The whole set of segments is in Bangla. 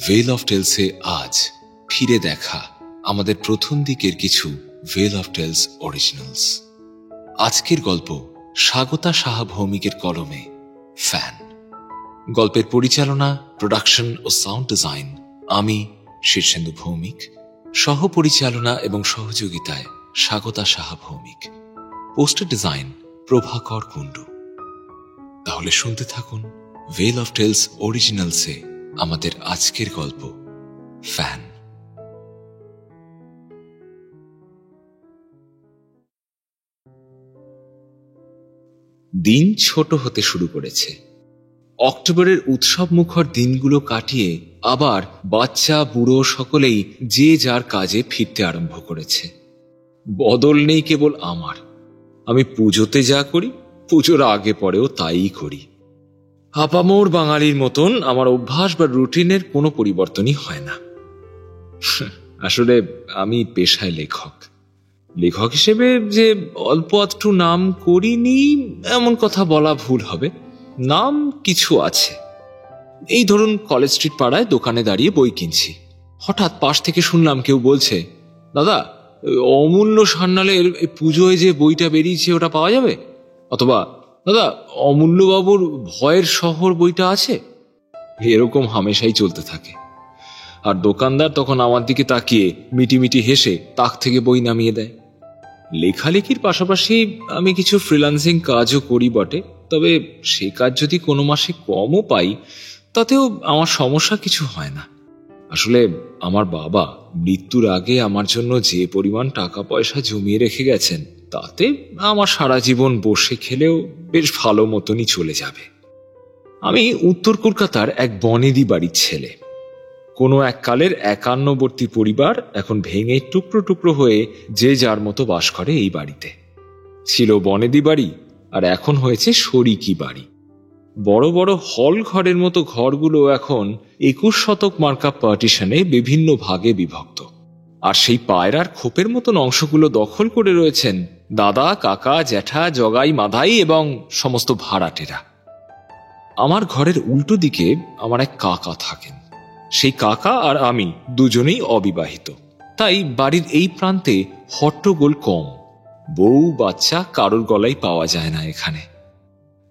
ভেল অফ টেলসে আজ ফিরে দেখা আমাদের প্রথম দিকের কিছু ভেল অফ টেলস অরিজিনালস। আজকের গল্প স্বাগতা সাহা ভৌমিকের কলমে ফ্যান। গল্পের পরিচালনা, প্রোডাকশন ও সাউন্ড ডিজাইন আমি শীর্ষেন্দু ভৌমিক, সহ পরিচালনা এবং সহযোগিতায় স্বাগতা সাহা ভৌমিক, পোস্টার ডিজাইন প্রভাকর কুণ্ডু। তাহলে শুনতে থাকুন ভেল অফ টেলস অরিজিনালসে আমাদের আজকের গল্প ফ্যান। দিন ছোট হতে শুরু করেছে। অক্টোবরের উৎসব মুখর দিনগুলো কাটিয়ে আবার বাচ্চা বুড়ো সকলেই যে যার কাজে ফিরতে আরম্ভ করেছে। বদল নেই কেবল আমার। আমি পুজোতে যা করি, পুজোর আগে পরেও তাই করি। আপামোর বাঙালির মতন আমার অভ্যাস বা রুটিনের কোনো পরিবর্তনই হয় না। আসলে আমি পেশায় লেখক। লেখক হিসেবে যে অল্প আধটু নাম করিনি এমন কথা বলা ভুল হবে। নাম কিছু আছে। এই ধরুন, কলেজ স্ট্রিট পাড়ায় দোকানে দাঁড়িয়ে বই কিনছি। হঠাৎ পাশ থেকে শুনলাম কেউ বলছে, দাদা, অমূল্য সান্যালের পুজোয় যে বইটা বেরিয়েছে ওটা পাওয়া যাবে? অথবা, দাদা, অমূল্যবাবুর ভয়ের শহর বইটা আছে? এরকম হামেশাই চলতে থাকে। আর দোকানদার তখন আমার দিকে তাকিয়ে মিটিমিটি হেসে তাক থেকে বই নামিয়ে দেয়। লেখালেখির পাশাপাশি আমি কিছু ফ্রিল্যান্সিং কাজও করি বটে, তবে সে কাজ যদি কোনো মাসে কমও পাই তাতেও আমার সমস্যা কিছু হয় না। আসলে আমার বাবা মৃত্যুর আগে আমার জন্য যে পরিমাণ টাকা পয়সা জমিয়ে রেখে গেছেন তাতে আমার সারা জীবন বসে খেলেও বেশ ভালো মতনই চলে যাবে। আমি উত্তর কলকাতার এক বনেদি বাড়ির ছেলে। কোনো এককালের একান্নবর্তী পরিবার এখন ভেঙে টুকরো টুকরো হয়ে যে যার মতো বাস করে এই বাড়িতে। ছিল বনেদি বাড়ি, আর এখন হয়েছে শরিকি বাড়ি। বড় বড় হল ঘরের মতো ঘরগুলো এখন 21 শতক মার্কা পার্টিশনে বিভিন্ন ভাগে বিভক্ত। আর সেই পায়রার খোপের মতন অংশগুলো দখল করে রয়েছেন দাদা, কাকা, জ্যাঠা, জগাই, মাধাই এবং সমস্ত ভাড়াটেরা। আমার ঘরের উল্টো দিকে আমার এক কাকা থাকেন। সেই কাকা আর আমি দুজনেই অবিবাহিত, তাই বাড়ির এই প্রান্তে হট্টগোল কম। বউ বাচ্চা কারোর গলায় পাওয়া যায় না এখানে।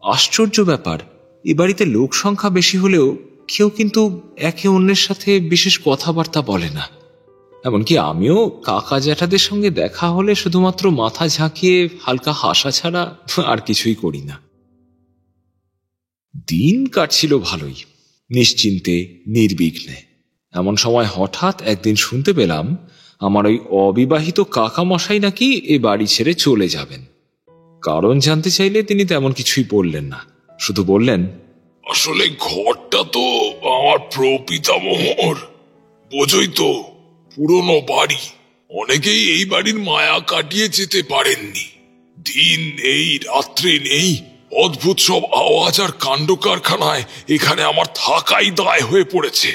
আশ্চর্য ব্যাপার, এ বাড়িতে লোক সংখ্যা বেশি হলেও কেউ কিন্তু একে অন্যের সাথে বিশেষ কথাবার্তা বলে না। এমনকি আমিও কাকা জ্যাঠাদের সঙ্গে দেখা হলে শুধুমাত্র মাথা ঝাঁকিয়ে হালকা হাসা ছাড়া আর কিছুই করি না। দিন কাটছিল ভালোই, নিশ্চিন্তে, নির্বিঘ্নে। এমন সময় হঠাৎ একদিন শুনতে পেলাম আমার ওই অবিবাহিত কাকা মশাই নাকি এ বাড়ি ছেড়ে চলে যাবেন। কারণ জানতে চাইলে তিনি তেমন কিছুই বললেন না, শুধু বললেন, আসলে ঘরটা তো আমার প্রপিতামহর, বোঝই তো, পুরনো বাড়ি। অনেকেই এই বাড়ির মায়া কাটিয়ে যেতে পারেননি। দিন নেই, রাত্রি নেই, অদ্ভুত সব আওয়াজ আর কাণ্ড কারখানায় এখানে আমার থাকাই দায় হয়ে পড়েছে।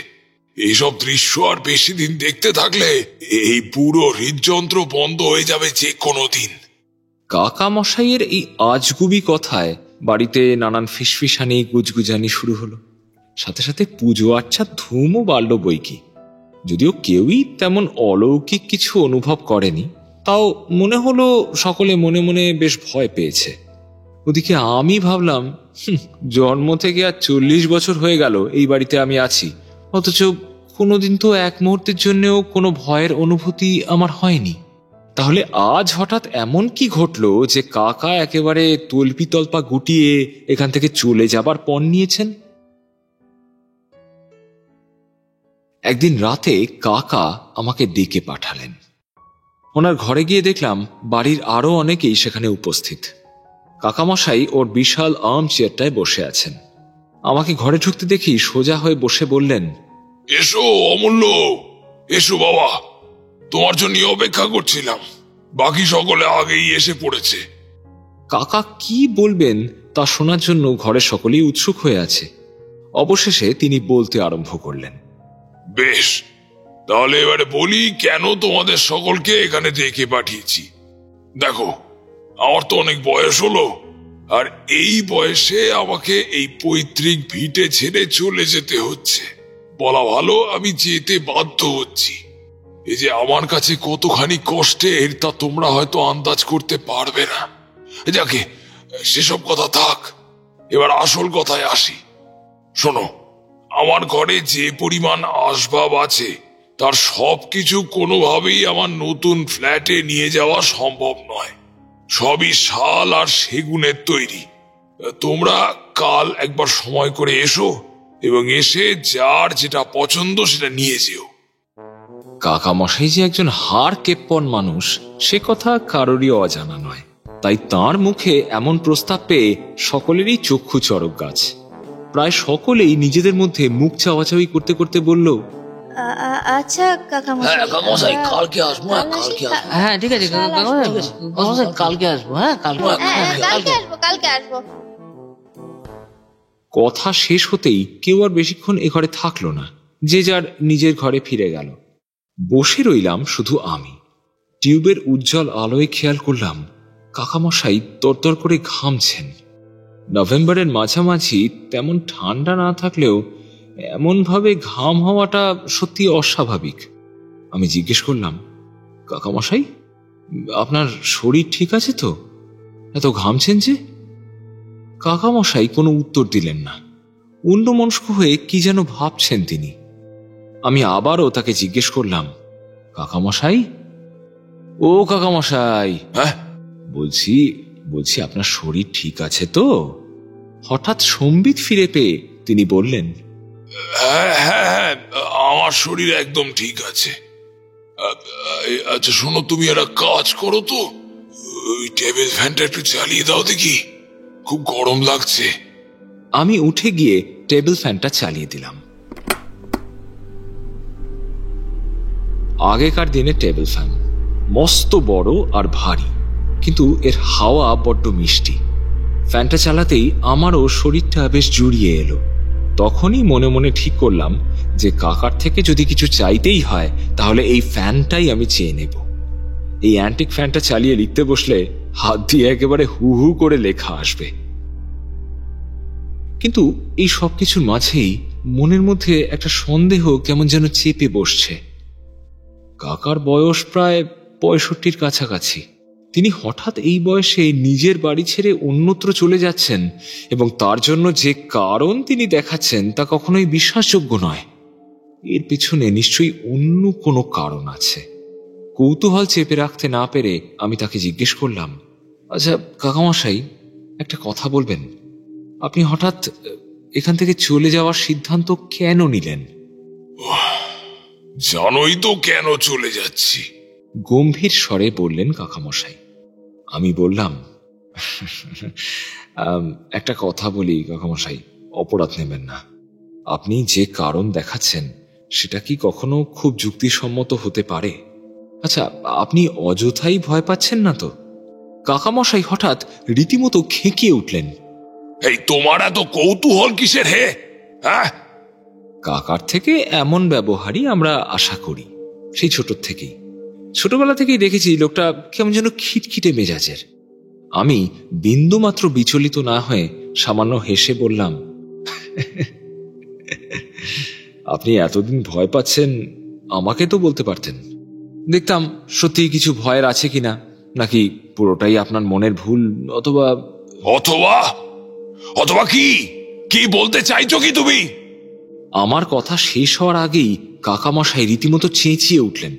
এইসব দৃশ্য আর বেশি দিন দেখতে থাকলে এই পুরো হৃদযন্ত্র বন্ধ হয়ে যাবে যে কোনো দিন। কাকা মশাইয়ের এই আজগুবি কথায় বাড়িতে নানান ফিসফিসানি গুজগুজানি শুরু হলো। সাথে সাথে পুজো আচ্ছার ধুমও বাড়ল বইকি। যদিও কেউই তেমন অলৌকিক কিছু অনুভব করেনি, তাও মনে হলো সকলে মনে মনে বেশ ভয় পেয়েছে। ওদিকে আমি ভাবলাম, জন্ম থেকে আর 40 বছর হয়ে গেল এই বাড়িতে আমি আছি, অথচ কোনোদিন তো এক মুহূর্তের জন্যও কোনো ভয়ের অনুভূতি আমার হয়নি। তাহলে আজ হঠাৎ এমন কি ঘটলো যে কাকা একেবারে তল্পি তল্পা গুটিয়ে এখান থেকে চলে যাবার পণ নিয়েছেন? একদিন রাতে কাকা আমাকে ডেকে পাঠালেন। ওনার ঘরে গিয়ে দেখলাম বাড়ির আরো অনেকেই সেখানে উপস্থিত। কাকামশাই ওর বিশাল আর্ম চেয়ারটায় বসে আছেন। আমাকে ঘরে ঢুকতে দেখি সোজা হয়ে বসে বললেন, এসো অমূল্য, এসো বাবা, তোমার জন্য অপেক্ষা করছিলাম। বাকি সকলে আগেই এসে পড়েছে। কাকা কি বলবেন তা শোনার জন্য ঘরের সকলেই উৎসুক হয়ে আছে। অবশেষে তিনি বলতে আরম্ভ করলেন, বেশ, তাহলে এবারে বলি কেন তোমাদের সকলকে এখানে ডেকে পাঠিয়েছি। দেখো, আমার তো অনেক বয়স হলো, আর এই বয়সে আমাকে এই পৈতৃক ভিটে ছেড়ে চলে যেতে হচ্ছে। বলা ভালো আমি যেতে বাধ্য হচ্ছি। এই যে আমার কাছে কতখানি কষ্টের তা তোমরা হয়তো আন্দাজ করতে পারবে না। যাকে সেসব কথা থাক, এবার আসল কথায় আসি। শোনো, আমার ঘরে যে পরিমাণ আসবাব আছে তার সবকিছু কোনোভাবেই আমার নতুন ফ্ল্যাটে নিয়ে যাওয়া সম্ভব নয়। সবই শাল আর সেগুনের তৈরি। তোমরা কাল একবার সময় করে এসো এবং এসে যার যেটা পছন্দ সেটা নিয়ে যেও। কাকামশাই যে একজন হাড় কেপ্পন মানুষ সে কথা কারোরই অজানা নয়, তাই তার মুখে এমন প্রস্তাব পেয়ে সকলেরই চক্ষু চড়ক গাছ। প্রায় সকলেই নিজেদের মধ্যে মুখ চাওয়াচাওয়ি করতে করতে বলল, আচ্ছা কাকামশাই, কাকামশাই কালকে আসবো। হ্যাঁ ঠিক আছে কাকামশাই, কালকে আসবো। হ্যাঁ কালকে আসবো। কথা শেষ হতেই কেউ আর বেশিক্ষণ এ ঘরে থাকলো না, যে যার নিজের ঘরে ফিরে গেল। বসে রইলাম শুধু আমি। টিউবের উজ্জ্বল আলোয় খেয়াল করলাম কাকামশাই তরতর করে ঘামছেন। নভেম্বরের মাঝামাঝি তেমন ঠান্ডা না থাকলেও এমনভাবে ঘাম হওয়াটা সত্যি অস্বাভাবিক। আমি জিজ্ঞেস করলাম, কাকামশাই আপনার শরীর ঠিক আছে তো? এত ঘামছেন যে? কাকামশাই কোনো উত্তর দিলেন না। অন্যমনস্ক হয়ে কি যেন ভাবছেন তিনি। আমি আবারও তাকে জিজ্ঞেস করলাম, কাকামশাই, ও কাকামশাই, হ্যাঁ বলছি আপনার শরীর ঠিক আছে তো? হঠাৎ সম্বিত ফিরে পেয়ে তিনি বললেন, হ্যাঁ হ্যাঁ, আমার শরীর একদম ঠিক আছে। আচ্ছা শোনো, তুমি একটা কাজ করো তো, ওই টেবিল ফ্যানটা একটু চালিয়ে দাও দেখি, খুব গরম লাগছে। আমি উঠে গিয়ে টেবিল ফ্যানটা চালিয়ে দিলাম। আগেকার দিনে টেবিল ফ্যান মস্ত বড় আর ভারী, কিন্তু এর হাওয়া বড্ড মিষ্টি। ফ্যানটা চালাতেই আমারও শরীরটা বেশ জুড়িয়ে এলো। তখনই মনে মনে ঠিক করলাম যে কাকার থেকে যদি কিছু চাইতেই হয় তাহলে এই ফ্যানটাই আমি চেয়ে নেব। এই অ্যান্টিক ফ্যানটা চালিয়ে লিখতে বসলে হাত দিয়ে একেবারে হু হু করে লেখা আসবে। কিন্তু এই সবকিছুর মাঝেই মনের মধ্যে একটা সন্দেহ কেমন যেন চেপে বসছে। কাকার বয়স প্রায় 65-র কাছাকাছি। তিনি হঠাৎ এই বয়সে নিজের বাড়ি ছেড়ে অন্যত্র চলে যাচ্ছেন এবং তার জন্য যে কারণ তিনি দেখাচ্ছেন তা কখনোই বিশ্বাসযোগ্য নয়। এর পিছনে নিশ্চয়ই অন্য কোনো কারণ আছে। কৌতূহল চেপে রাখতে না পেরে আমি তাকে জিজ্ঞেস করলাম, আচ্ছা কাকামশাই, একটা কথা বলবেন, আপনি হঠাৎ এখান থেকে চলে যাওয়ার সিদ্ধান্ত কেন নিলেন? জানোই তো কেন চলে যাচ্ছি, গম্ভীর স্বরে বললেন কাকামশাই। আমি বললাম, একটা কথা বলি কাকামশাই, অপরাধ নেবেন না। আপনি যে কারণ দেখাচ্ছেন সেটা কি কখনো খুব যুক্তিসম্মত হতে পারে? আচ্ছা, আপনি অযথাই ভয় পাচ্ছেন না তো? কাকামশাই হঠাৎ রীতিমতো খেঁকিয়ে উঠলেন। এই তোমার এত কৌতূহল কিসের হে? হ্যাঁ, কাকার থেকে এমন ব্যবহারই আমরা আশা করি সেই ছোট থেকেই। ছোটবেলা থেকেই দেখেছি লোকটা কেমন যেন খিটখিটে মেজাজের। আমি বিন্দুমাত্র বিচলিত না হয়ে সামান্য হেসে বললাম, আপনি এতদিন ভয় পাচ্ছেন আমাকে তো বলতে পারতেন, দেখতাম সত্যি কিছু ভয়ের আছে কিনা, নাকি পুরোটাই আপনার মনের ভুল, অথবা অথবা অথবা কি কি বলতে চাইছো কি তুমি? আমার কথা শেষ হওয়ার আগেই কাকামশাই রীতিমতো চেঁচিয়ে উঠলেন।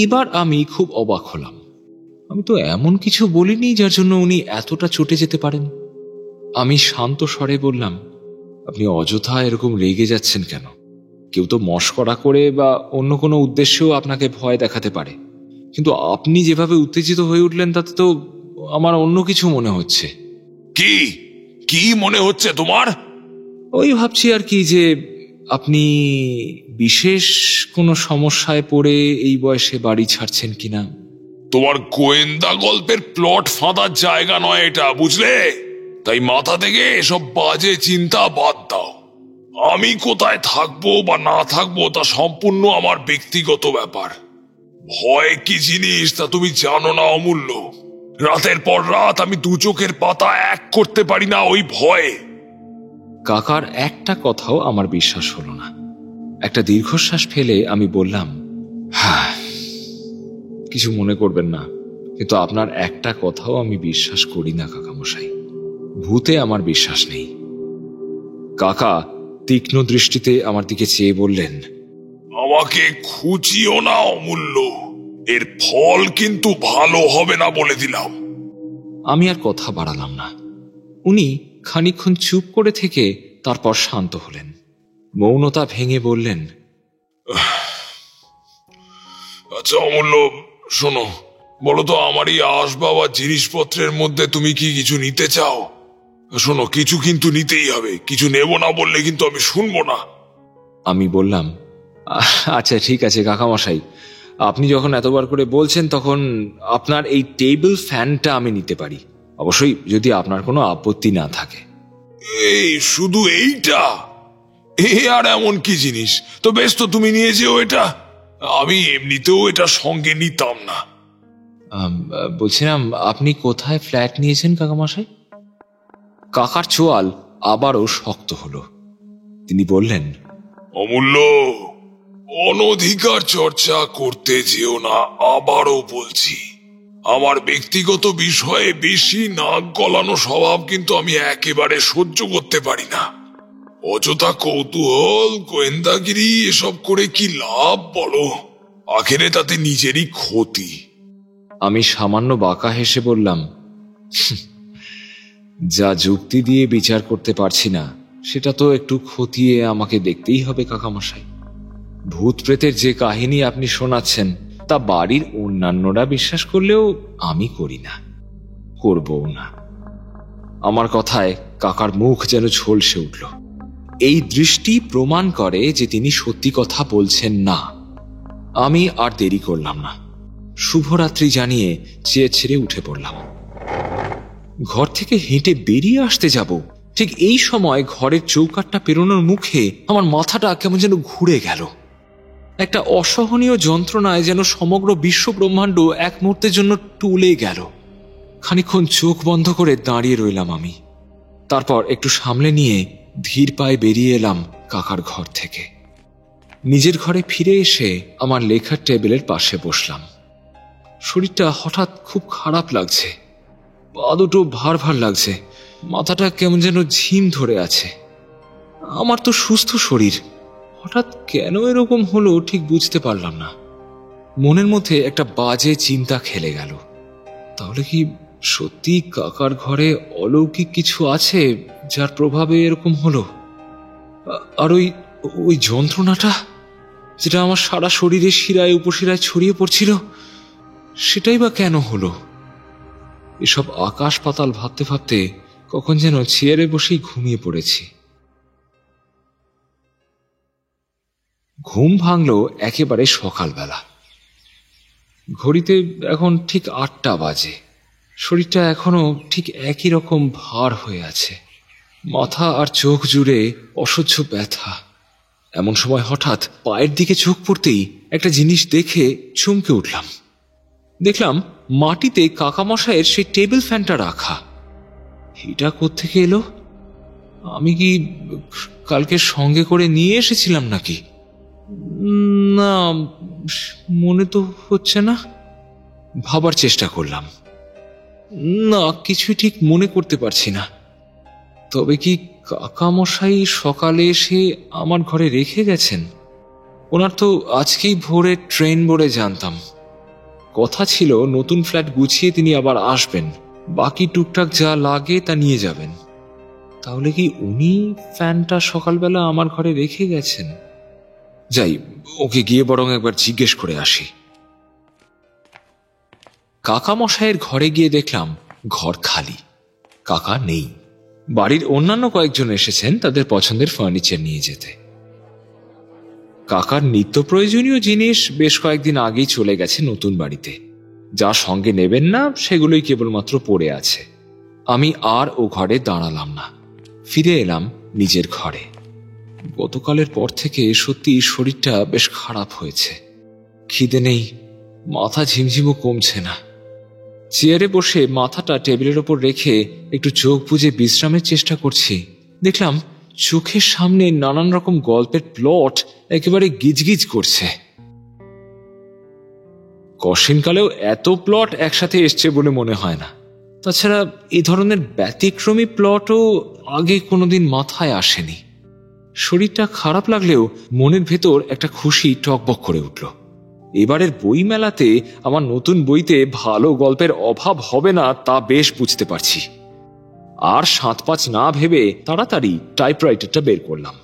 এবার আমি খুব অবাক হলাম। আমি তো এমন কিছু বলিনি যার জন্য উনি এতটা চটে যেতে পারেন। আমি শান্ত স্বরে বললাম, আপনি অযথা এরকম রেগে যাচ্ছেন কেন? কেউ তো মশকরা করে বা অন্য কোনো উদ্দেশ্যেও আপনাকে ভয় দেখাতে পারে, কিন্তু আপনি যেভাবে উত্তেজিত হয়ে উঠলেন তাতে তো আমার অন্য কিছু মনে হচ্ছে। কি কি মনে হচ্ছে তোমার? ওই ভাবছি আর কি, যে আপনি বিশেষ কোনো সমস্যায় পড়ে এই বয়সে বাড়ি ছাড়ছেন কিনা। তোমার গোয়েন্দা গল্পের প্লট ফাঁদার জায়গা নয় এটা, বুঝলে? তাই মাথা থেকে এসব বাজে চিন্তা বাদ দাও। আমি কোথায় থাকবো বা না থাকবো তা সম্পূর্ণ আমার ব্যক্তিগত ব্যাপার। ভয় কি জিনিস তা তুমি জানো না অমূল্য। রাতের পর রাত আমি দু চোখের পাতা এক করতে পারি না ওই ভয়ে। কাকার একটা কথাও আমার বিশ্বাস হলো না। একটা দীর্ঘশ্বাস ফেলে আমি বললাম, হ্যাঁ, কিছু মনে করবেন না, কিন্তু আপনার একটা কথাও আমি বিশ্বাস করি না কাকামশাই। ভূতে আমার বিশ্বাস নেই। কাকা তীক্ষ্ণ দৃষ্টিতে আমার দিকে চেয়ে বললেন, আমাকে খুঁচিও না অমূল্য, এর ফল কিন্তু ভালো হবে না বলে দিলাম। আমি আর কথা বাড়ালাম না। উনি খানিকক্ষণ চুপ করে থেকে তারপর শান্ত হলেন। মৌনতা ভেঙে বললেন, আচ্ছা অমূল্য, শোনো, বলো তো আমার এই আসবাব আর জিনিসপত্রের মধ্যে তুমি কি কিছু নিতে চাও? শোনো, কিছু কিন্তু নিতেই হবে, কিছু নেব না বললে কিন্তু আমি শুনবো না। আমি বললাম, আচ্ছা ঠিক আছে কাকামশাই, আপনি যখন এতবার করে বলছেন তখন আপনার এই টেবিল ফ্যানটা আমি নিতে পারি, অবশ্যই যদি আপনার কোনো আপত্তি না থাকে। এই শুধু এইটা? এ আর এমন কি জিনিস? তো বেশ, তো তুমি নিয়ে যেও এটা, আমি এমনিতেও এটা সঙ্গে নিতাম না। বলছিলাম, আপনি কোথায় ফ্ল্যাট নিয়েছেন কাকামশাই? কাকার চোয়াল আবারও শক্ত হলো। তিনি বললেন, অমূল্য, অনধিকার চর্চা করতে যেও না, আবারও বলছি। আমার ব্যক্তিগত বিষয়ে বেশি নাক গলানো স্বভাব কিন্তু আমি একেবারে সহ্য করতে পারি না। অযথা কৌতূহল, গোয়েন্দাগিরি এসব করে কি লাভ বলো? আখেরে তাতে নিজেরই ক্ষতি। আমি সামান্য বাঁকা হেসে বললাম, যা যুক্তি দিয়ে বিচার করতে পারছি না সেটা তো একটু খতিয়ে আমাকে দেখতেই হবে কাকামশাই। ভূত প্রেতের যে কাহিনী আপনি শোনাচ্ছেন তা বাড়ির অন্যান্যরা বিশ্বাস করলেও আমি করি না, করবও না। আমার কথায় কাকার মুখ যেন ঝলসে উঠল। এই দৃষ্টি প্রমাণ করে যে তিনি সত্যি কথা বলছেন না। আমি আর দেরি করলাম না, শুভরাত্রি জানিয়ে চেয়ে ছেড়ে উঠে পড়লাম। ঘর থেকে হেঁটে বেরিয়ে আসতে যাব, ঠিক এই সময় ঘরের চৌকাঠটা পেরোনোর মুখে আমার মাথাটা কেমন যেন ঘুরে গেল। একটা অসহনীয় যন্ত্রণায় যেন সমগ্র বিশ্ব ব্রহ্মাণ্ড এক মুহূর্তের জন্য টুলে গেল। খানিকক্ষণ চোখ বন্ধ করে দাঁড়িয়ে রইলাম আমি। তারপর একটু সামলে নিয়ে ধীর পায়ে বেরিয়ে এলাম কাকার ঘর থেকে। নিজের ঘরে ফিরে এসে আমার লেখার টেবিলের পাশে বসলাম। শরীরটা হঠাৎ খুব খারাপ লাগছে, পা দুটো ভার ভার লাগছে, মাথাটা কেমন যেন ঝিম ধরে আছে। আমার তো সুস্থ শরীর, হঠাৎ কেন এরকম হলো ঠিক বুঝতে পারলাম না। মনের মধ্যে একটা বাজে চিন্তা খেলে গেল, তাহলে কি সত্যি কাকার ঘরে অলৌকিক কিছু আছে যার প্রভাবে এরকম হলো? আর ওই যন্ত্রণাটা যেটা আমার সারা শরীরে শিরায় উপশিরায় ছড়িয়ে পড়ছিল, সেটাই বা কেন হলো? এসব আকাশ পাতাল ভাবতে ভাবতে কখন যেন চেয়ারে বসেই ঘুমিয়ে পড়েছি। ঘুম ভাঙল একেবারে সকালবেলা। ঘড়িতে এখন ঠিক 8টা বাজে। শরীরটা এখনো ঠিক একই রকম ভার হয়ে আছে, মাথা আর চোখ জুড়ে অসহ্য ব্যথা। এমন সময় হঠাৎ পায়ের দিকে চোখ পড়তেই একটা জিনিস দেখে চমকে উঠলাম। দেখলাম মাটিতে কাকামশায়ের সেই টেবিল ফ্যানটা রাখা। এটা কোত্থেকে এলো? আমি কি কালকে সঙ্গে করে নিয়ে এসেছিলাম নাকি? না, মনে তো হচ্ছে না। ভাবার চেষ্টা করলাম, না, কিছুই ঠিক মনে করতে পারছি না। তবে কি কাকামশাই সকালে এসে আমার ঘরে রেখে গেছেন? ওনার তো আজকেই ভোরে ট্রেন বলে জানতাম। কথা ছিল নতুন ফ্ল্যাট গুছিয়ে তিনি আবার আসবেন, বাকি টুকটাক যা লাগে তা নিয়ে যাবেন। তাহলে কি উনি ফ্যানটা সকালবেলা আমার ঘরে রেখে গেছেন? যাই, ওকে গিয়ে বরং একবার জিজ্ঞেস করে আসি। কাকামশায়ের ঘরে গিয়ে দেখলাম ঘর খালি, কাকা নেই। বাড়ির অন্যান্য কয়েকজন এসেছেন তাদের পছন্দের ফার্নিচার নিয়ে যেতে। কাকার নিত্য প্রয়োজনীয় জিনিস বেশ কয়েকদিন আগেই চলে গেছে নতুন বাড়িতে। যা সঙ্গে নেবেন না সেগুলোই কেবলমাত্র পড়ে আছে। আমি আর ও ঘরে দাঁড়ালাম না, ফিরে এলাম নিজের ঘরে। গতকালের পর থেকে সত্যি শরীরটা বেশ খারাপ হয়েছে। খিদে নেই, মাথা ঝিমঝিমও কমছে না। চেয়ারে বসে মাথাটা টেবিলের ওপর রেখে একটু চোখ বুজে বিশ্রামের চেষ্টা করছি। দেখলাম চোখের সামনে নানান রকম গল্পের প্লট একেবারে গিজগিজ করছে। কশিনকালেও এত প্লট একসাথে এসছে বলে মনে হয় না। তাছাড়া এই ধরনের ব্যতিক্রমী প্লটও আগে কোনোদিন মাথায় আসেনি। শরীরটা খারাপ লাগলেও মনের ভেতর একটা খুশি টকবক করে উঠল। এবারের বই মেলাতে আমার নতুন বইতে ভালো গল্পের অভাব হবে না তা বেশ বুঝতে পারছি। আর ৭-৫ না ভেবে তাড়াতাড়ি টাইপরাইটারটা বের করলাম।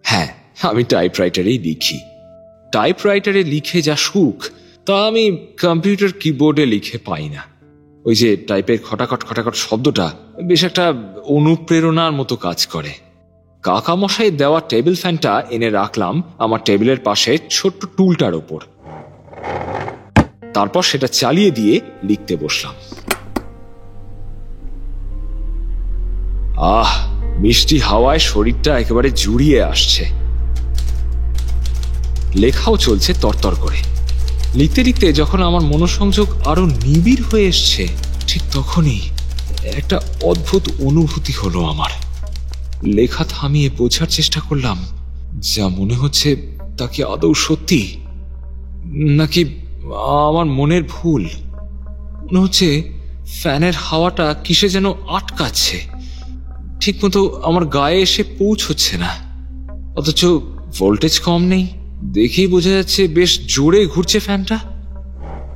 হ্যাঁ, আমি টাইপরাইটারেই লিখি। টাইপরাইটারে লিখে যা সুখ তা আমি কম্পিউটার কিবোর্ডে লিখে পাই না। ওই যে টাইপের খটাখট খটাখট শব্দটা বেশ একটা অনুপ্রেরণার মতো কাজ করে। কাকামশাই দেওয়া টেবিল ফ্যানটা এনে রাখলাম আমার টেবিলের পাশে ছোট্ট টুলটার ওপর। তারপর সেটা চালিয়ে দিয়ে লিখতে বসলাম। আহ, মিষ্টি হাওয়ায় শরীরটা একেবারে জুড়িয়ে আসছে। লেখাও চলছে তরতর করে। লিখতে লিখতে যখন আমার মনোসংযোগ আরো নিবিড় হয়ে এসছে, ঠিক তখনই একটা অদ্ভুত অনুভূতি হলো আমার। লেখা থামিয়ে বোঝার চেষ্টা করলাম, যা মনে হচ্ছে তা কি আদৌ সত্যি নাকি আমার মনের ভুল। মনে হচ্ছে ফ্যানের হাওয়াটা কিসে যেন আটকাচ্ছে, ঠিকমতো আমার গায়ে এসে পৌঁছচ্ছে না। অথচ ভোল্টেজ কম নেই, দেখেই বোঝা যাচ্ছে বেশ জোরে ঘুরছে ফ্যানটা।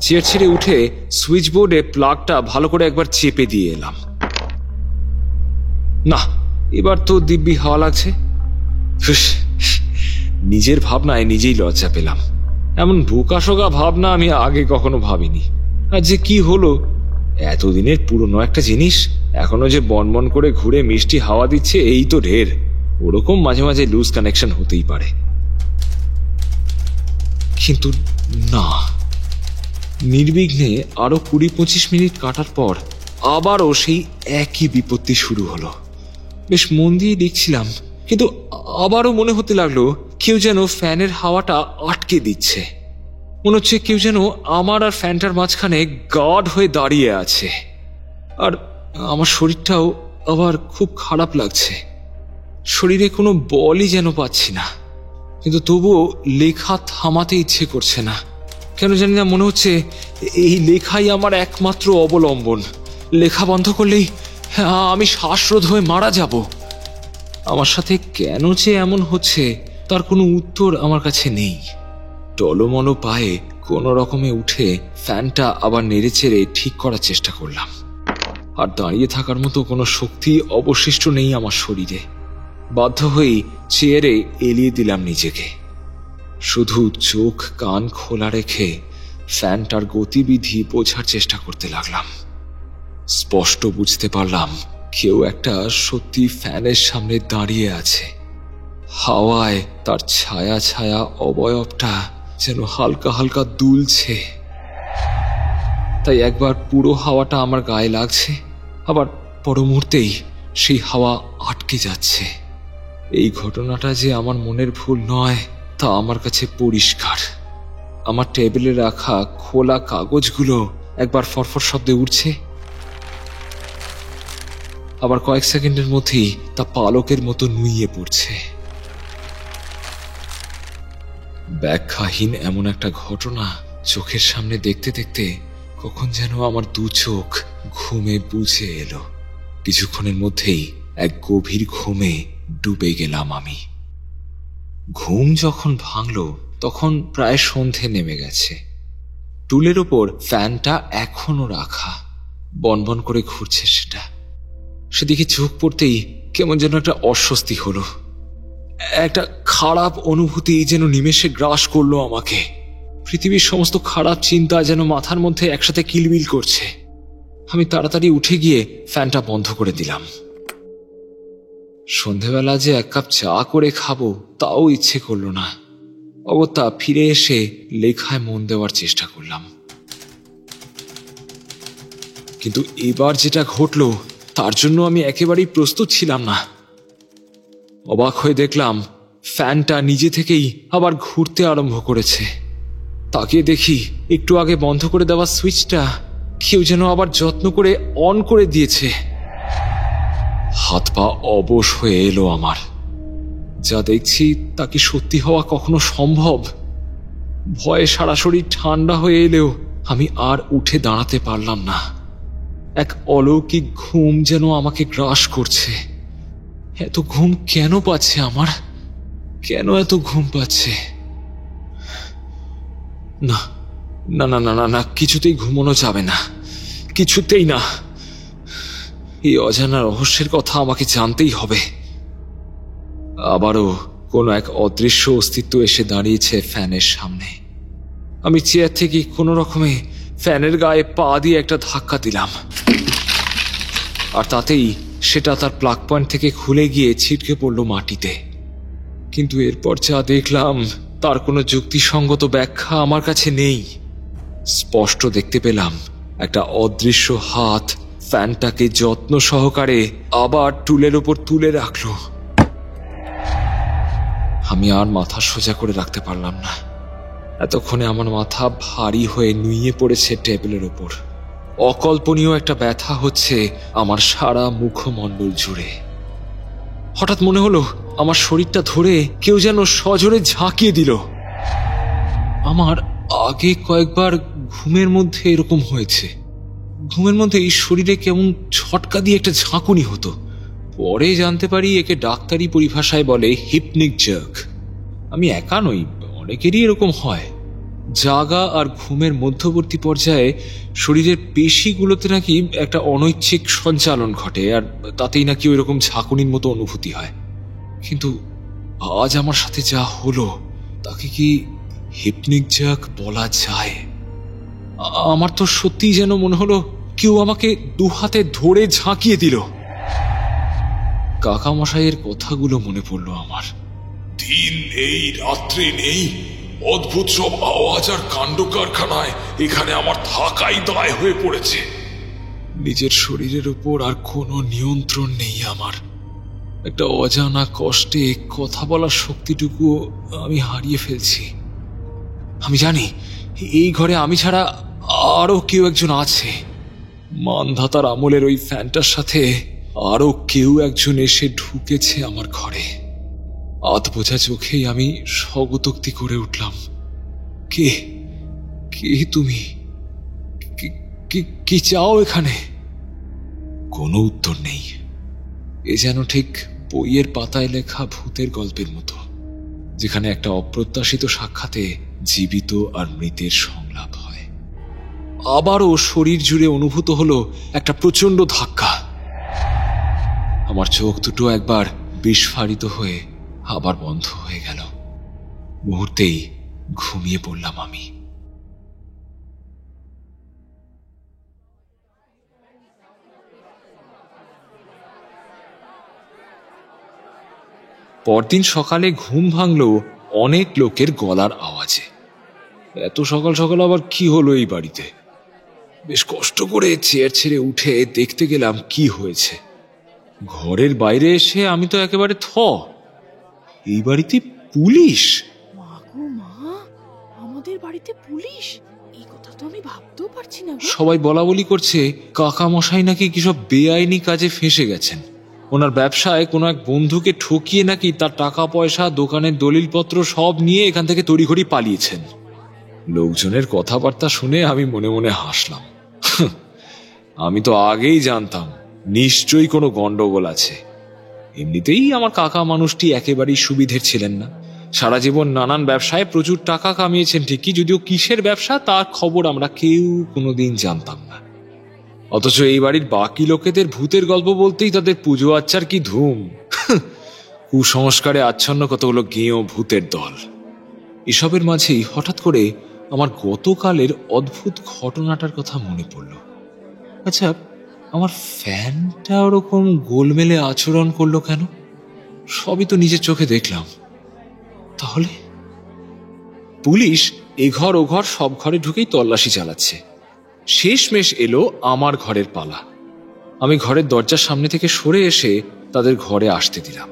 চেয়ার ছেড়ে উঠে সুইচ বোর্ডে প্লাগটা ভালো করে একবার চেপে দিয়ে এলাম। না, এবার তো দিব্যি হাওয়া লাগছে। নিজের ভাবনায় নিজেই লজ্জা পেলাম। এমন বোকাশোকা ভাবনা আমি আগে কখনো ভাবিনি। আর যে কি হলো, এতদিনের পুরনো একটা জিনিস এখনো যে বনবন করে ঘুরে মিষ্টি হাওয়া দিচ্ছে, এই তো ঢের। ওরকম মাঝে মাঝে লুজ কানেকশন হতেই পারে। কিন্তু না, নির্বিঘ্নে আরো ২০-২৫ মিনিট কাটার পর আবারও সেই একই বিপত্তি শুরু হলো। বেশ মন দিয়ে লিখছিলাম, কিন্তু আবারও মনে হতে লাগলো কেউ যেন ফ্যানের হাওয়াটা আটকে দিচ্ছে। মনে হচ্ছে কেউ যেন আমার আর ফ্যানটার মাঝখানে গার্ড হয়ে দাঁড়িয়ে আছে। আর আমার শরীরটাও আবার খুব খারাপ লাগছে। শরীরে কোনো বলই যেন পাচ্ছি না, কিন্তু তবুও লেখা থামাতে ইচ্ছে করছে না। কেন জানি না মনে হচ্ছে এই লেখাই আমার একমাত্র অবলম্বন। লেখা বন্ধ করলেই আমি শ্বাসরোধ হয়ে মারা যাব। আমার সাথে কেন যে এমন হচ্ছে তার কোনো উত্তর আমার কাছে নেই। টলমল পায়ে কোনো রকমে উঠে ফ্যানটা আবার নেড়েচেড়ে ঠিক করার চেষ্টা করলাম। আর দাঁড়িয়ে থাকার মতো কোনো শক্তি অবশিষ্ট নেই আমার শরীরে। বাধ্য হয়েই চেয়ারে এলিয়ে দিলাম নিজেকে। শুধু চোখ কান খোলা রেখে ফ্যানটার গতিবিধি বোঝার চেষ্টা করতে লাগলাম। স্পষ্ট বুঝতে পারলাম কেউ একটা সত্যি ফ্যানের সামনে দাঁড়িয়ে আছে। হাওয়ায় তার ছায়া ছায়া অবয়বটা যেন হালকা হালকা দুলছে। তাই একবার পুরো হাওয়াটা আমার গায়ে লাগছে, আবার পর মুহূর্তেই সেই হাওয়া আটকে যাচ্ছে। এই ঘটনাটা যে আমার মনের ভুল নয় তা আমার কাছে পরিষ্কার। আমার টেবিলে রাখা খোলা কাগজগুলো একবার ফরফর শব্দে উঠছে, আবার কয়েক সেকেন্ডের মধ্যেই তা পালকের মতো নুইয়ে পড়ছে। ব্যাখ্যাহীন এমন একটা ঘটনা চোখের সামনে দেখতে দেখতে কখন যেন আমার দু চোখ ঘুমে বুঝে এলো। কিছুক্ষণের মধ্যেই এক গভীর ঘুমে ডুবে গেলাম আমি। ঘুম যখন ভাঙল তখন প্রায় সন্ধে নেমে গেছে। টুলের ওপর ফ্যানটা এখনো রাখা, বনবন করে ঘুরছে সেটা। সেদিকে চোখ পড়তেই কেমন যেন একটা অস্বস্তি হলো। একটা খারাপ অনুভূতি যেন নিমেষে গ্রাস করলো আমাকে। পৃথিবীর সমস্ত খারাপ চিন্তা যেন মাথার মধ্যে একসাথে কিলবিল করছে। আমি তাড়াতাড়ি উঠে গিয়ে ফ্যানটা বন্ধ করে দিলাম। সন্ধেবেলা যে এক কাপ চা করে খাবো তাও ইচ্ছে করলো না। অগত্যা ফিরে এসে লেখায় মন দেওয়ার চেষ্টা করলাম। কিন্তু এবার যেটা ঘটলো তার জন্য আমি একেবারেই প্রস্তুত ছিলাম না। অবাক হয়ে দেখলাম ফ্যানটা নিজে থেকেই আবার ঘুরতে আরম্ভ করেছে। তাকিয়ে দেখি একটু আগে বন্ধ করে দেওয়া সুইচটা কেউ যেন আবার যত্ন করে অন করে দিয়েছে। হাত পা অবশ হয়ে এলো আমার। যা দেখছি তা কি সত্যি হওয়া কখনো সম্ভব? ভয়ে সারা শরীর ঠান্ডা হয়ে এলেও আমি আর উঠে দাঁড়াতে পারলাম না। এক অলৌকিক ঘুম যেন আমাকে গ্রাস করছে। এত ঘুম কেন পাচ্ছে আমার? কেন এত ঘুম পাচ্ছে? না না না না না না, কিছুতেই ঘুমানো যাবে না, কিছুতেই না। এই অজানা রহস্যের কথা আমাকে জানতেই হবে। আবারও কোনো এক অদৃশ্য অস্তিত্ব এসে দাঁড়িয়েছে ফ্যানের সামনে। আমি চেয়ার থেকে কোনো রকমে ফ্যানের গায়ে পা দিয়ে একটা ধাক্কা দিলাম, আর তাতেই সেটা তার প্লাগ পয়েন্ট থেকে খুলে গিয়ে ছিটকে পড়ল মাটিতে। কিন্তু এরপর যা দেখলাম তার কোনো যুক্তিসঙ্গত ব্যাখ্যা আমার কাছে নেই। স্পষ্ট দেখতে পেলাম একটা অদৃশ্য হাত ফ্যানটাকে যত্ন সহকারে আবার টুলের ওপর তুলে রাখল। আমি আর মাথা সোজা করে রাখতে পারলাম না। এতক্ষণে আমার মাথা ভারী হয়ে নুয়ে পড়েছে টেবিলের ওপর। অকল্পনীয় একটা ব্যথা হচ্ছে আমার সারা মুখমণ্ডল জুড়ে। হঠাৎ মনে হলো আমার শরীরটা ধরে কেউ যেন সজোরে ঝাঁকিয়ে দিল। আমার আগে কয়েকবার ঘুমের মধ্যে এরকম হয়েছে। ঘুমের মধ্যে এই শরীরে কেমন ঝটকা দিয়ে একটা ঝাঁকুনি হতো। পরে জানতে পারি একে ডাক্তারি পরিভাষায় বলে হিপনিক জার্ক। আমি একা নই, অনেকেরই এরকম হয়। জাগা আর ঘুমের মধ্যবর্তী পর্যায়ে শরীরের পেশিগুলোতে নাকি একটা অনৈচ্ছিক সঞ্চালন ঘটে, আর তাতেই নাকি ওই রকম ঝাঁকুনির মতো অনুভূতি হয়। কিন্তু আজ আমার সাথে যা হলো তাকে কি হিপনিক জার্ক বলা যায়? আমার তো সত্যিই যেন মনে হলো কেউ আমাকে দু হাতে ধরে ঝাঁকিয়ে দিল। কাকামশাইয়ের কথাগুলো মনে পড়ল আমার। দিন নেই, রাত্রি নেই, অদ্ভুত সব আওয়াজ আর কাণ্ড কারখানায় এখানে আমার থাকাই দায় হয়ে পড়েছে। নিজের শরীরের উপর আর কোনো নিয়ন্ত্রণ নেই আমার। একটা অজানা কষ্টে কথা বলার শক্তিটুকু আমি হারিয়ে ফেলছি। আমি জানি এই ঘরে আমি ছাড়া আরো কেউ একজন আছে। মানধাতার আমলের ওই ফ্যানটার সাথে আরো কেউ একজন এসে ঢুকেছে আমার ঘরে। আধ বোঝা চোখেই আমি স্বগতোক্তি করে উঠলাম, কে কে তুমি? কি চাও এখানে? কোনো উত্তর নেই। এ যেন ঠিক বইয়ের পাতায় লেখা ভূতের গল্পের মতো, যেখানে একটা অপ্রত্যাশিত সাক্ষাতে জীবিত আর মৃতের সংলাপ হয়। আবারও শরীর জুড়ে অনুভূত হলো একটা প্রচন্ড ধাক্কা। আমার চোখ দুটো একবার বিস্ফারিত হয়ে আবার বন্ধ হয়ে গেল। মুহূর্তেই ঘুমিয়ে পড়লাম আমি। পরদিন সকালে ঘুম ভাঙল অনেক লোকের গলার আওয়াজে। এত সকাল সকাল আবার কি হলো এই বাড়িতে? বেশ কষ্ট করে চেয়ার ছেড়ে উঠে দেখতে গেলাম কি হয়েছে। ঘরের বাইরে এসে আমি তো একেবারে এই বাড়িতে পুলিশ! মা গো মা, আমাদের বাড়িতে পুলিশ? এই কথা তো আমি ভাবতেও পারছি না। সবাই বলা বলি করছে কাকা মশাই নাকি কিসব বেআইনি কাজে ফেঁসে গেছেন। ওনার ব্যবসায় কোনো এক বন্ধুকে ঠকিয়ে নাকি তার টাকা পয়সা, দোকানের দলিলপত্র সব নিয়ে এখান থেকে তড়িঘড়ি পালিয়েছেন। লোকজনের কথাবার্তা শুনে আমি মনে মনে হাসলাম। আমি তো আগেই জানতাম নিশ্চয়ই কোনো গন্ডগোল আছে। এমনিতেই আমার কাকা মানুষটি একেবারেই সুবিধের ছিলেন না। সারা জীবন নানান ব্যবসায় প্রচুর টাকা কামিয়েছেন ঠিকই, যদিও কিসের ব্যবসা তার খবর আমরা কেউ কোনোদিন জানতাম না। অথচ এই বাড়ির বাকি লোকেদের ভূতের গল্প বলতেই তাদের পুজো আচ্চার কি ধুম। কুসংস্কারে আচ্ছন্ন কতগুলো গেঁয়ো ভূতের দল। এসবের মাঝেই হঠাৎ করে আমার গতকালের অদ্ভুত ঘটনাটার কথা মনে পড়ল। আচ্ছা, আমার ফ্যানটা ওরকম গোলমেলে আচরণ করলো কেন? সবই তো নিজের চোখে দেখলাম। তাহলে পুলিশ এ ঘর ও ঘর সব ঘরে ঢুকেই তল্লাশি চালাচ্ছে। শেষমেশ এলো আমার ঘরের পালা। আমি ঘরের দরজার সামনে থেকে সরে এসে তাদের ঘরে আসতে দিলাম।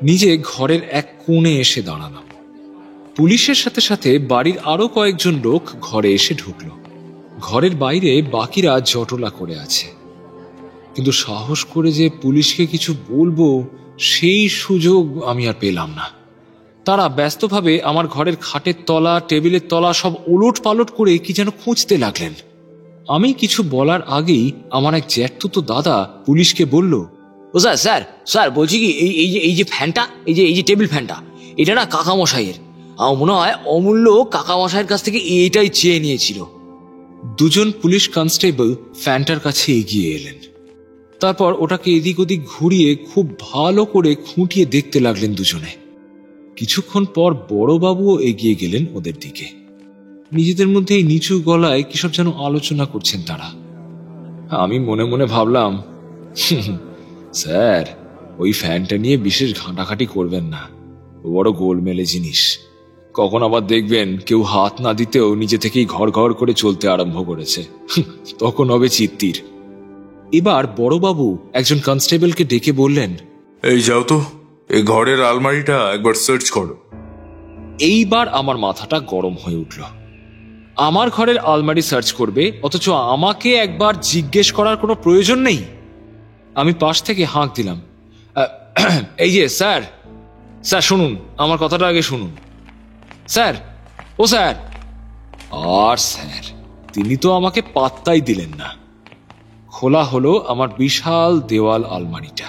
নিজে ঘরের এক কোণে এসে দাঁড়ালাম। পুলিশের সাথে সাথে বাড়ির আরো কয়েকজন লোক ঘরে এসে ঢুকলো। ঘরের বাইরে বাকিরা জটলা করে আছে। কিন্তু সাহস করে যে পুলিশকে কিছু বলবো সেই সুযোগ আমি আর পেলাম না। তারা ব্যস্তভাবে আমার ঘরের খাটের তলা, টেবিলের তলা সব ওলট পালট করে কি যেন খুঁজতে লাগলেন। আমি কিছু বলার আগেই আমার এক জ্যাঠতুতো দাদা পুলিশকে বলল, ও স্যার স্যার স্যার বলছি কি, এই যে ফ্যানটা, এই যে টেবিল ফ্যানটা, এটা না কাকামশাইয়ের। আমার মনে হয় অমূল্য কাকামশাইয়ের কাছ থেকে এইটাই চেয়ে নিয়েছিল। দুজন পুলিশ কনস্টেবল ফ্যানটার কাছে এগিয়ে এলেন। তারপর ওটাকে এদিক ওদিক ঘুরিয়ে খুব ভালো করে খুঁটিয়ে দেখতে লাগলেন দুজনে। কিছুক্ষণ পর বড়বাবুও এগিয়ে গেলেন ওদের দিকে। নিজেদের মধ্যে এই নিচু গলায় কিসব যেন আলোচনা করছেন তারা। আমি মনে মনে ভাবলাম, স্যার ওই ফ্যানটা নিয়ে বিশেষ ঘাঁটাঘাঁটি করবেন না, বড় গোলমেলে জিনিস। কখন আবার দেখবেন কেউ হাত না দিতেও নিজে থেকেই ঘর ঘর করে চলতে আরম্ভ করেছে, তখন হবে চিত্তির। এবার বড়বাবু একজন কনস্টেবলকে ডেকে বললেন, এই যাও তো, এই ঘরের আলমারিটা একবার সার্চ করো। এইবার আমার মাথাটা গরম হয়ে উঠল। আমার ঘরের আলমারি সার্চ করবে, অথচ আমাকে একবার জিজ্ঞেস করার কোনো প্রয়োজন নেই। আমি পাশ থেকে হাঁক দিলাম, এই যে স্যার, স্যার শুনুন, আমার কথাটা আগে শুনুন স্যার, ও স্যার। আর স্যার তিনি তো আমাকে পাত্তাই দিলেন না। খোলা হলো আমার বিশাল দেওয়াল আলমারিটা।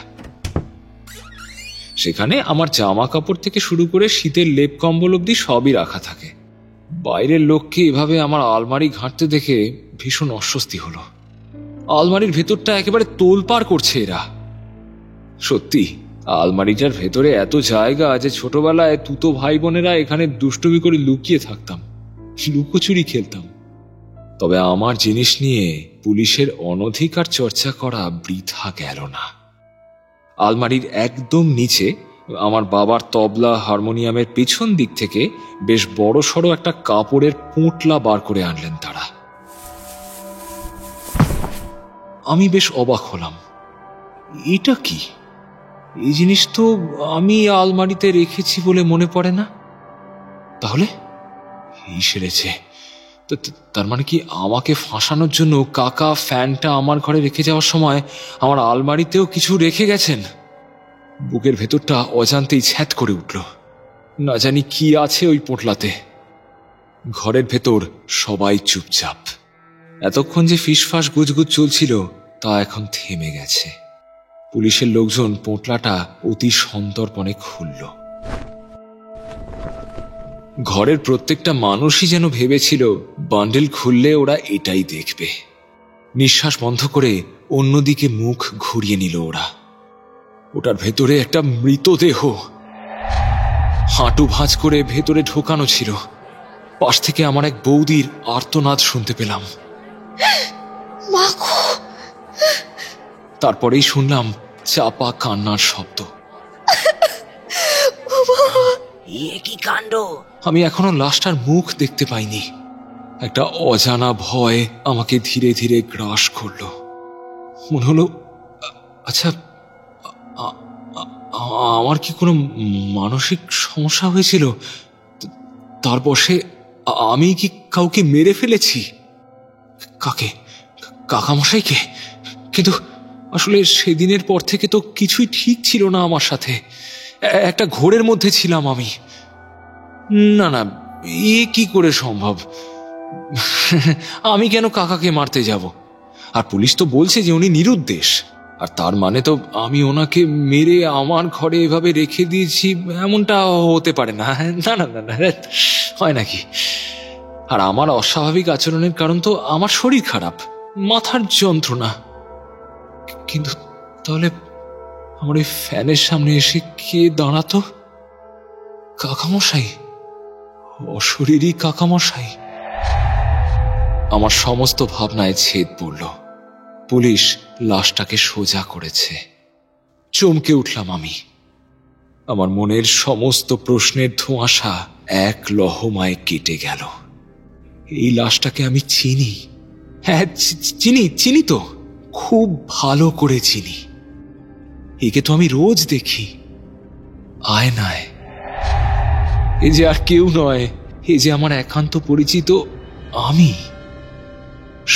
সেখানে আমার জামা কাপড় থেকে শুরু করে শীতের লেপ কম্বল অব্দি সবই রাখা থাকে। বাইরের লোককে এভাবে আমার আলমারি ঘাঁটতে দেখে ভীষণ অস্বস্তি হলো। আলমারির ভেতরটা একেবারে তোলপাড় করছে এরা। সত্যি আলমারিটার ভেতরে এত জায়গা যে ছোটবেলায় তুতো ভাই বোনেরা এখানে দুষ্টুমি করে লুকিয়ে থাকতাম, লুকোচুরি খেলতাম। তবে আমার জিনিস নিয়ে পুলিশের অনধিকার চর্চা করা বৃথা গেল না। আলমারির একদম নিচে আমার বাবার তবলা হারমোনিয়ামের পিছন দিক থেকে বেশ বড় সড়ো একটা কাপড়ের পোঁটলা বার করে আনলেন তারা। আমি বেশ অবাক হলাম, এটা কি? এই জিনিস তো আমি আলমারিতে রেখেছি বলে মনে পড়ে না। তাহলে এই সেরেছে, তার মানে কি আমাকে ফাঁসানোর জন্য কাকা ফ্যানটা আমার ঘরে রেখে যাওয়ার সময় আমার আলমারিতেও কিছু রেখে গেছেন? বুকের ভেতরটা অজান্তেই ছ্যাঁত করে উঠল। না জানি কি আছে ওই পোঁটলাতে। ঘরের ভেতর সবাই চুপচাপ। এতক্ষণ যে ফিসফাস গুজগুজ চলছিল তা এখন থেমে গেছে। পুলিশের লোকজন পোঁটলাটা অতি সন্তর্পণে খুলল। ঘরের প্রত্যেকটা মানুষই যেন ভেবেছিল বান্ডেল খুললে ওরা এটাই দেখবে। নিঃশ্বাস বন্ধ করে অন্যদিকে মুখ ঘুরিয়ে নিল ওরা। ওটার ভেতরে একটা মৃতদেহ হাঁটু ভাঁজ করে ভেতরে ঢোকানো ছিল। পাশ থেকে আমার এক বৌদির আর্তনাদ শুনতে পেলাম। তারপরেই শুনলাম চাপা কান্নার শব্দ। কি কাণ্ড! আমি এখনো লাশটার মুখ দেখতে পাইনি। একটা অজানা ভয় আমাকে ধীরে ধীরে গ্রাস করলো। মনে হলো, আচ্ছা আমার কি কোনো মানসিক সমস্যা হয়েছিল? তার বশে আমি কি কাউকে মেরে ফেলেছি? কাকে? কাকামশাইকে? কিন্তু আসলে সেদিনের পর থেকে তো কিছুই ঠিক ছিল না আমার সাথে। একটা ঘোরের মধ্যে ছিলাম আমি। না না, এ কি করে সম্ভব? আমি কেন কাকাকে মারতে যাব? আর পুলিশ তো বলছে যে উনি নিরুদ্দেশ। আর তার মানে তো আমি ওনাকে মেরে আমার ঘরে এভাবে রেখে দিয়েছি এমনটা হতে পারে না। না না না না, হয় নাকি? আর আমার অস্বাভাবিক আচরণের কারণ তো আমার শরীর খারাপ, মাথার যন্ত্রণা। কিন্তু তাহলে আমার এই ফ্যানের সামনে এসে কে দাঁড়াতো? কাকামশাই, অশরীরী কাকামশাই। আমার সমস্ত ভাবনায় ছেদ পড়ল। পুলিশ লাশটাকে সোজা করেছে। চমকে উঠলাম আমি। আমার মনের সমস্ত প্রশ্নের ধোঁয়াশা এক লহমায় কেটে গেল। এই লাশটাকে আমি চিনি। হ্যাঁ, চিনি তো, খুব ভালো করে চিনি। একে তো আমি রোজ দেখি আয়নায়। এ যে আর কেউ নয়, এ যে আমার একান্ত পরিচিত আমি,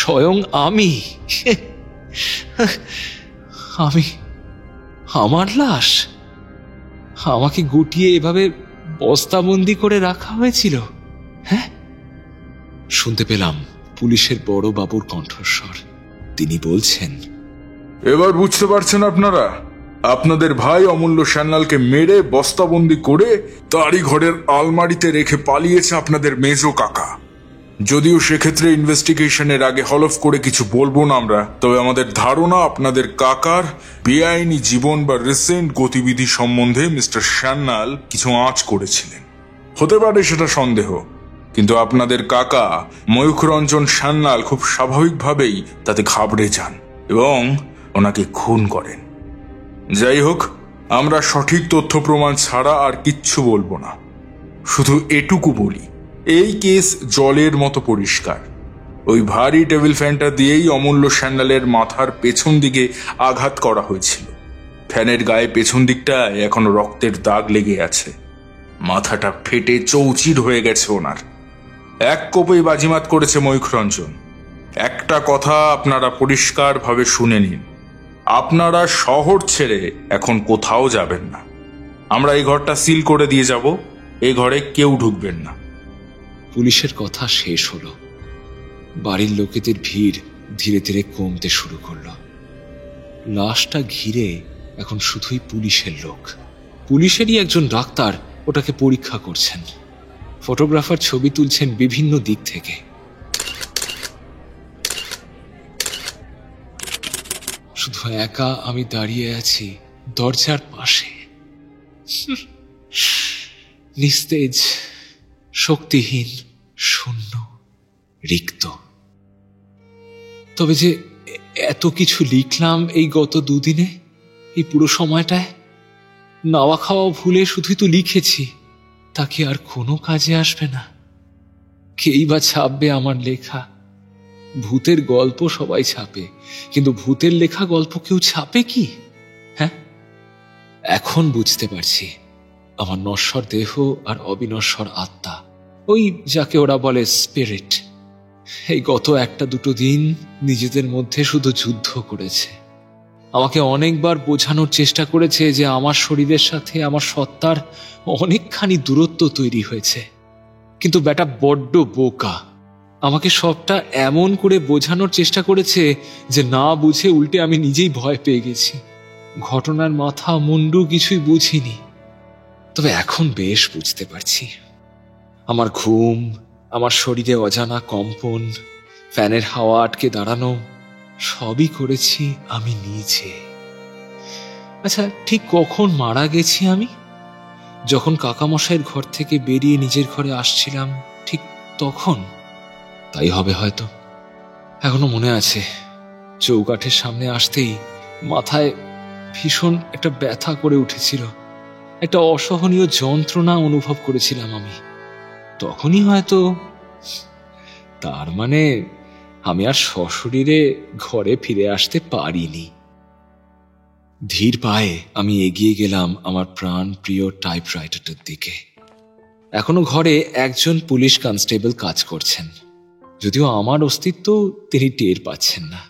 স্বয়ং আমি। আমার লাশ আমাকে গুটিয়ে এভাবে বস্তাবন্দি করে রাখা হয়েছিল? হ্যাঁ, শুনতে পেলাম পুলিশের বড় বাবুর কণ্ঠস্বর। তিনি বলছেন, এবার বুঝতে পারছেন আপনারা? আপনাদের ভাই অমূল্য সান্যালকে মেরে বস্তাবন্দি করে তারই ঘরের আলমারিতে রেখে পালিয়েছে আপনাদের মেজো কাকা। যদিও সেক্ষেত্রে ইনভেস্টিগেশনের আগে হলফ করে কিছু বলবো না আমরা, তবে আমাদের ধারণা আপনাদের কাকার বেআইনি জীবন বা রিসেন্ট গতিবিধি সম্বন্ধে মিস্টার সান্যাল কিছু আঁচ করেছিলেন। হতে পারে সেটা সন্দেহ, কিন্তু আপনাদের কাকা ময়ূখরঞ্জন সান্যাল খুব স্বাভাবিকভাবেই তাতে ঘাবড়ে যান এবং ওনাকে খুন করেন। যাই হোক, আমরা সঠিক তথ্য প্রমাণ ছাড়া আর কিচ্ছু বলবো না। শুধু এটুকু বলি, এই কেস জলের মতো পরিষ্কার। ওই ভারী টেবিল ফ্যানটা দিয়েই অমূল্য সান্যালের মাথার পেছন দিকে আঘাত করা হয়েছিল। ফ্যানের গায়ে পেছন দিকটায় এখনো রক্তের দাগ লেগে আছে। মাথাটা ফেটে চৌচির হয়ে গেছে ওনার। এক কোপেই বাজিমাত করেছে ময়ূখরঞ্জন। একটা কথা আপনারা পরিষ্কারভাবে শুনে নিন, আপনারা শহর ছেড়ে এখন কোথাও যাবেন না। আমরা এই ঘরটা সিল করে দিয়ে যাব, এই ঘরে কেউ ঢুকবেন না। পুলিশের কথা শেষ হলো। বাড়ির লোকেদের ভিড় ধীরে ধীরে কমতে শুরু করলো। লাশটা ঘিরে এখন শুধুই পুলিশের লোক। পুলিশেরই একজন ডাক্তার ওটাকে পরীক্ষা করছেন। ফটোগ্রাফার ছবি তুলছেন বিভিন্ন দিক থেকে। শুধু একা আমি দাঁড়িয়ে আছি দরজার পাশে, নিস্তেজ, শক্তিহীন, শূন্য, রিক্ত। তবে যে এত কিছু লিখলাম এই গত দুদিনে, এই পুরো সময়টায়, নাওয়া খাওয়া ভুলে শুধুই তো লিখেছি, তা কি আর কোনো কাজে আসবে না? কেই বা ছাপবে আমার লেখা? ভূতের গল্প সবাই ছাপে, কিন্তু ভূতের লেখা গল্প কেউ ছাপে কি? হ্যাঁ, এখন বুঝতে পারছি আমার নশ্বর দেহ আর অবিনশ্বর আত্মা, ওই যাকে ওরা বলে স্পিরিট, এই গত একটা দুটো দিন নিজেদের মধ্যে শুধু যুদ্ধ করেছে। আমাকে অনেকবার বোঝানোর চেষ্টা করেছে যে আমার শরীরের সাথে আমার সত্তার অনেকখানি দূরত্ব তৈরি হয়েছে, কিন্তু ব্যাটা বড্ড বোকা। আমাকে সবটা এমন করে বোঝানোর চেষ্টা করেছে যে না বুঝে উল্টে আমি নিজেই ভয় পেয়ে গেছি। ঘটনার মাথা মুন্ডু কিছুই বুঝিনি, তবে এখন বেশ বুঝতে পারছি। আমার ঘুম, আমার শরীরে অজানা কম্পন, ফ্যানের হাওয়া আটকে দাঁড়ানো, সবই করেছি আমি নিজে। আচ্ছা, ঠিক কখন মারা গেছি আমি? যখন কাকামশাইয়ের ঘর থেকে বেরিয়ে নিজের ঘরে আসছিলাম, ঠিক তখন। তাই হবে হয়তো। এখনো মনে আছে, চৌকাঠের সামনে আসতেই মাথায় ভীষণ একটা ব্যথা করে উঠেছিল, একটা অসহনীয় যন্ত্রণা অনুভব করেছিলাম আমি। তখনই হয়তো, তার মানে আমি আর সশরীরে ঘরে ফিরে আসতে পারিনি। ধীর পায়ে আমি এগিয়ে গেলাম আমার প্রাণ প্রিয় টাইপরাইটারটার দিকে। এখনো ঘরে একজন পুলিশ কনস্টেবল কাজ করছেন, যদিও আমার অস্তিত্ব তিনি টের পাচ্ছেন না।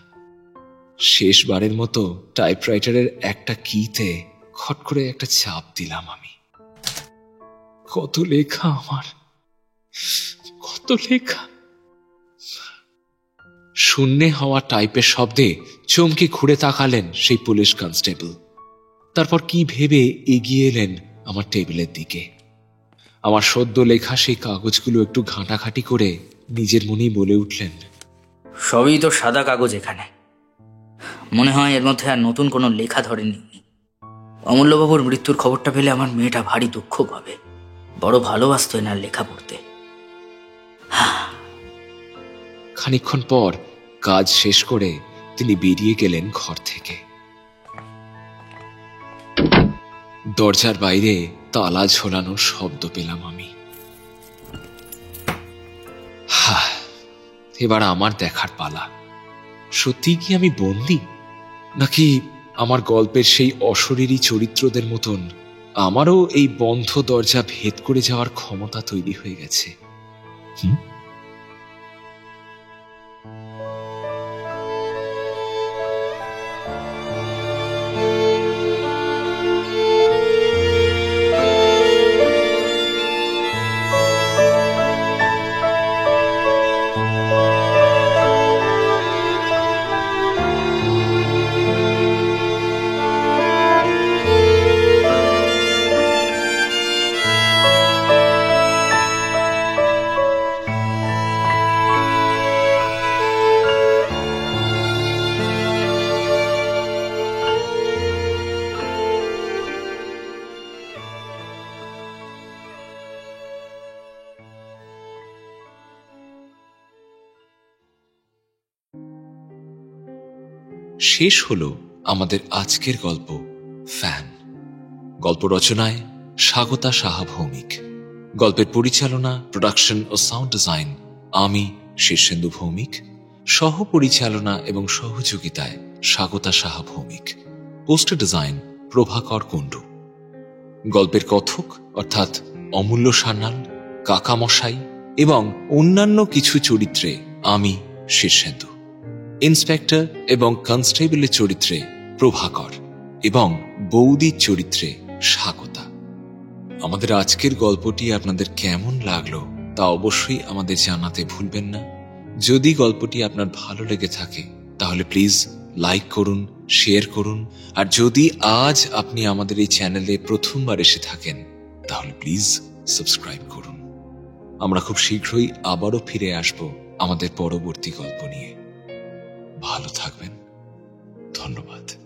শেষবারের মতো টাইপরাইটারের একটা কিতে খট করে একটা চাপ দিলাম আমি। কত লেখা আমার, কত লেখা! শূন্যে হওয়া টাইপের শব্দে চমকে ঘুরে তাকালেন সেই পুলিশ কনস্টেবল। তারপর কি ভেবে এগিয়ে এলেন আমার টেবিলের দিকে। আমার সদ্য লেখা সেই কাগজগুলো একটু ঘাঁটাঘাঁটি করে নিজের মনেই বলে উঠলেন, সবই তো সাদা কাগজ। এখানে মনে হয় এর মধ্যে আর নতুন কোনো লেখা ধরেনি। অমূল্যবাবুর মৃত্যুর খবরটা পেলে আমার মেয়েটা ভারী দুঃখ পাবে। বড় ভালোবাসত এনার লেখা পড়তে। খানিকক্ষণ পর কাজ শেষ করে তিনি বেরিয়ে গেলেন ঘর থেকে। দরজার বাইরে তালা ঝোলানোর শব্দ পেলাম আমি। এবার আমার দেখার পালা। সত্যি কি আমি বন্দী, নাকি আমার গল্পের সেই অশরীরী চরিত্রদের মতন আমারও এই বন্ধ দরজা ভেদ করে যাওয়ার ক্ষমতা তৈরি হয়ে গেছে? শেষ হলো আমাদের আজকের গল্প ফ্যান। গল্প রচনায় স্বাগতা সাহা ভৌমিক, গল্পের পরিচালনা, প্রোডাকশন ও সাউন্ড ডিজাইন আমি শীর্ষেন্দু ভৌমিক, সহ পরিচালনা এবং সহযোগিতায় স্বাগতা সাহা ভৌমিক, পোস্টার ডিজাইন প্রভাকর কুণ্ডু। গল্পের কথক অর্থাৎ অমূল্য সান্যাল, কাকামশাই এবং অন্যান্য কিছু চরিত্রে আমি শীর্ষেন্দু, ইন্সপেক্টর এবং কনস্টেবলের চরিত্রে প্রভাকর এবং বৌদির চরিত্রে স্বাগতা। আমাদের আজকের গল্পটি আপনাদের কেমন লাগলো তা অবশ্যই আমাদের জানাতে ভুলবেন না। যদি গল্পটি আপনার ভালো লেগে থাকে তাহলে প্লিজ লাইক করুন, শেয়ার করুন, আর যদি আজ আপনি আমাদের এই চ্যানেলে প্রথমবার এসে থাকেন তাহলে প্লিজ সাবস্ক্রাইব করুন। আমরা খুব শীঘ্রই আবারও ফিরে আসব আমাদের পরবর্তী গল্প নিয়ে। ভালো থাকবেন। ধন্যবাদ।